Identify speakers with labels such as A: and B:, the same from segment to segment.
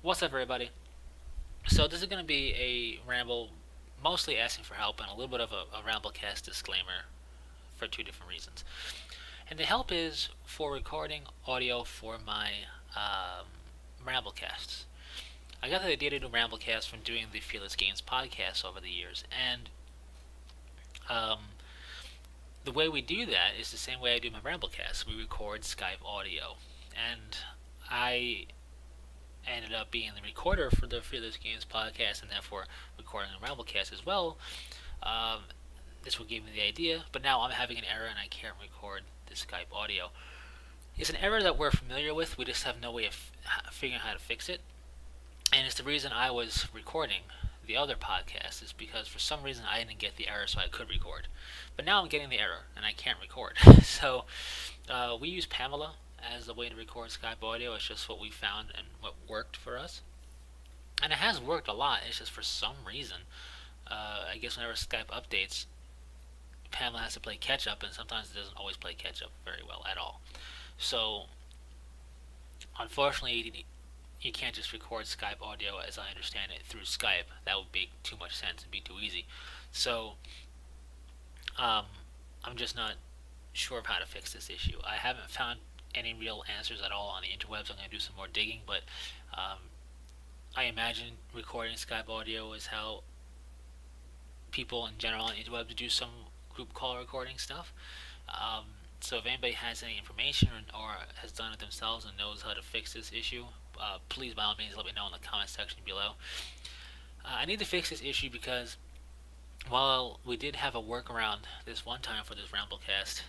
A: What's up, everybody? So this is going to be a ramble, mostly asking for help, and a little bit of a Ramblecast disclaimer for two different reasons. And the help is for recording audio for my Ramblecasts. I got the idea to do Ramblecast from doing the Fearless Games podcast over the years, and um, the way we do that is the same way I do my Ramblecast. We record Skype audio, and I ended up being the recorder for the Fearless Games podcast and therefore recording the Ramblecast as well. Um, this will give me the idea, but now I'm having an error and I can't record the Skype audio. It's an error that we're familiar with, we just have no way of figuring out how to fix it. And it's the reason I was recording the other podcast, is because for some reason I didn't get the error so I could record. But now I'm getting the error and I can't record. So we use Pamela as the way to record Skype audio. It's just what we found and what worked for us. And it has worked a lot. It's just for some reason, I guess whenever Skype updates, Pamela has to play catch up, and sometimes it doesn't always play catch up very well at all. So, unfortunately, you can't just record Skype audio, as I understand it, through Skype. That would make too much sense and be too easy. So, um, I'm just not sure of how to fix this issue. I haven't found any real answers at all on the interwebs. I'm going to do some more digging, but um, I imagine recording Skype audio is how people in general on the interwebs do some group call recording stuff. Um, so if anybody has any information or has done it themselves and knows how to fix this issue, please by all means let me know in the comment section below. I need to fix this issue because while we did have a workaround this one time for this Ramblecast,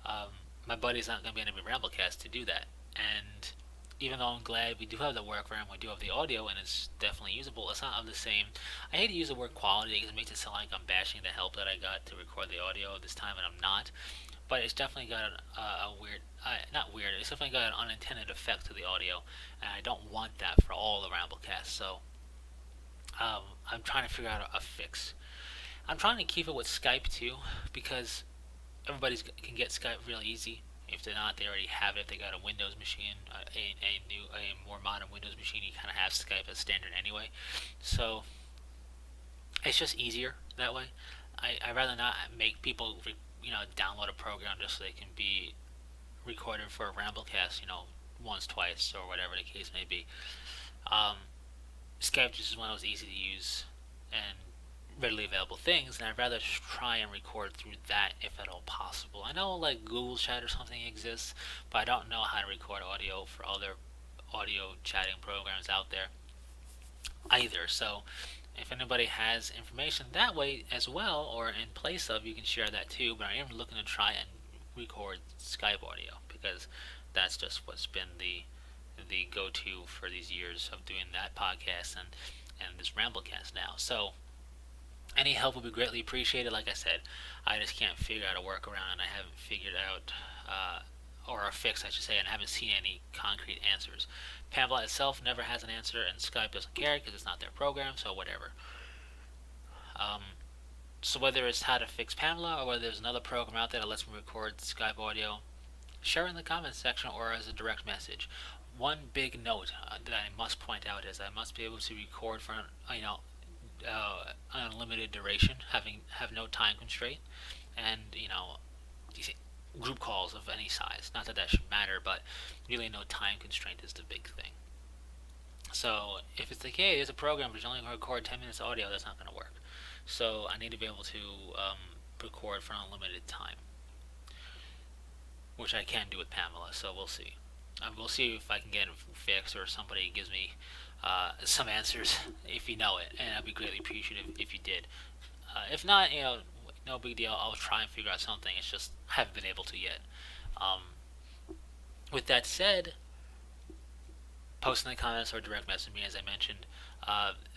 A: um, my buddy's not going to be able to Ramblecast to do that. And even though I'm glad we do have the workaround, we do have the audio, and it's definitely usable, it's not of the same. I hate to use the word quality because it makes it sound like I'm bashing the help that I got to record the audio this time, and I'm not. But it's definitely got a weird, not weird, it's definitely got an unintended effect to the audio, and I don't want that for all the Ramblecasts, so I'm trying to figure out a fix. I'm trying to keep it with Skype too, because everybody can get Skype real easy. If they're not, they already have it. If they got a Windows machine, a more modern Windows machine, you kind of have Skype as standard anyway. So it's just easier that way. I rather not make people download a program just so they can be recorded for a Ramblecast, once, twice, or whatever the case may be. Um, Skype just is one of those easy to use and readily available things, and I'd rather try and record through that if at all possible. I know like Google Chat or something exists, but I don't know how to record audio for other audio chatting programs out there either. So if anybody has information that way as well, or in place of, you can share that too. But I am looking to try and record Skype audio because that's just what's been the go-to for these years of doing that podcast and this Ramblecast now. So any help would be greatly appreciated. Like I said, I just can't figure out a workaround, and I haven't figured out, or a fix, I should say, and I haven't seen any concrete answers. Pamela itself never has an answer, and Skype doesn't care because it's not their program, so whatever. Um, so whether it's how to fix Pamela or whether there's another program out there that lets me record Skype audio, share in the comments section or as a direct message. One big note that I must point out is I must be able to record for unlimited duration, have no time constraint, and group calls of any size. Not that that should matter, but really no time constraint is the big thing. So if it's like, hey, there's a program but you're only going to record 10 minutes of audio, that's not going to work. So I need to be able to record for an unlimited time, which I can do with Pamela. So we'll see. We'll see if I can get it fixed or somebody gives me some answers if you know it, and I'd be greatly appreciative if you did. If not, no big deal. I'll try and figure out something. It's just I haven't been able to yet. Um, with that said, post in the comments or direct message me, as I mentioned.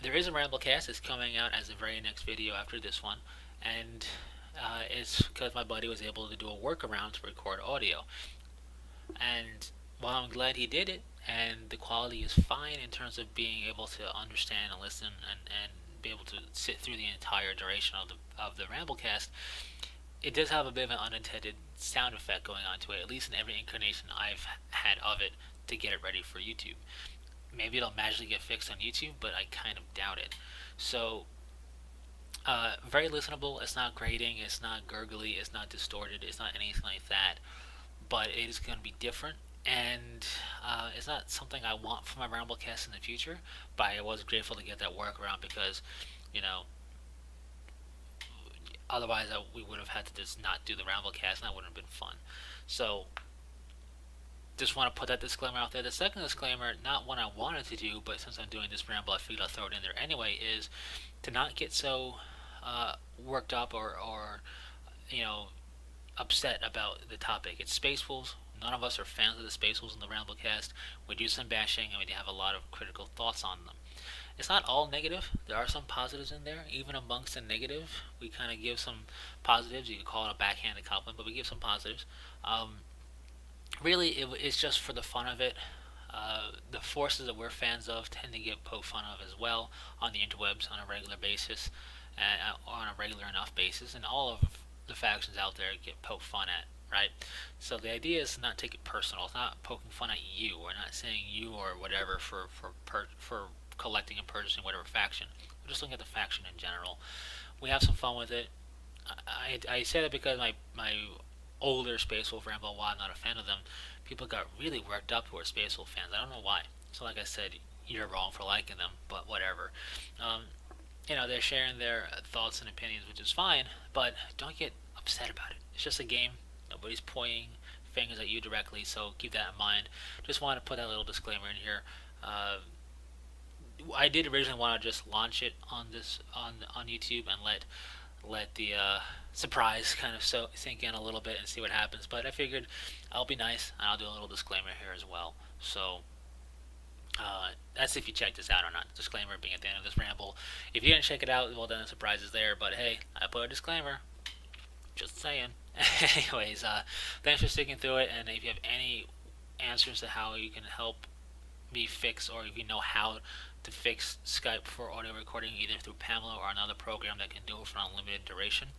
A: There is a Ramblecast. It's coming out as the very next video after this one, and it's because my buddy was able to do a workaround to record audio. And while I'm glad he did it, and the quality is fine in terms of being able to understand and listen and be able to sit through the entire duration of the Ramblecast, it does have a bit of an unintended sound effect going on to it, at least in every incarnation I've had of it to get it ready for YouTube. maybe it'll magically get fixed on YouTube, but I kind of doubt it. So, very listenable. It's not grating. It's not gurgly. It's not distorted. It's not anything like that. But it is going to be different, and it's not something I want for my Ramblecast in the future. But I was grateful to get that workaround because, you know, otherwise we would have had to just not do the Ramblecast, and that wouldn't have been fun. So just want to put that disclaimer out there. The second disclaimer, not one I wanted to do, but since I'm doing this ramble, I figured I'll throw it in there anyway, is to not get so worked up or you know upset about the topic. It's Space Wolves. None of us are fans of the Space Wolves in the Ramblecast. We do some bashing and we have a lot of critical thoughts on them. It's not all negative. There are some positives in there. Even amongst the negative, we kind of give some positives. You could call it a backhanded compliment, but we give some positives. Really, it's just for the fun of it. The forces that we're fans of tend to get poked fun of as well on the interwebs on a regular basis, and on a regular enough basis, and all of the factions out there get poked fun at, right? So the idea is to not take it personal. It's not poking fun at you. We're not saying you or whatever for collecting and purchasing whatever faction. We're just looking at the faction in general. We have some fun with it. I say that because my older Space Wolf Rambo, while I'm not a fan of them, people got really worked up who are Space Wolf fans. I don't know why. So like I said, you're wrong for liking them, but whatever. Um, they're sharing their thoughts and opinions, which is fine, but don't get upset about it. It's just a game. Nobody's pointing fingers at you directly, so keep that in mind. Just wanted to put that little disclaimer in here. Uh, I did originally want to just launch it on YouTube and let the surprise kind of sink in a little bit and see what happens. But I figured I'll be nice and I'll do a little disclaimer here as well. So that's if you check this out or not. Disclaimer being at the end of this ramble. If you didn't check it out, well then the surprise is there. But hey, I put a disclaimer. Just saying. Anyways, thanks for sticking through it. And if you have any answers to how you can help me fix, or if you know how to fix Skype for audio recording, either through Pamela or another program that can do it for an unlimited duration,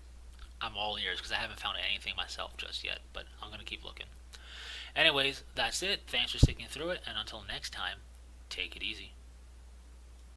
A: I'm all ears because I haven't found anything myself just yet, but I'm going to keep looking. Anyways, that's it. Thanks for sticking through it, and until next time, take it easy.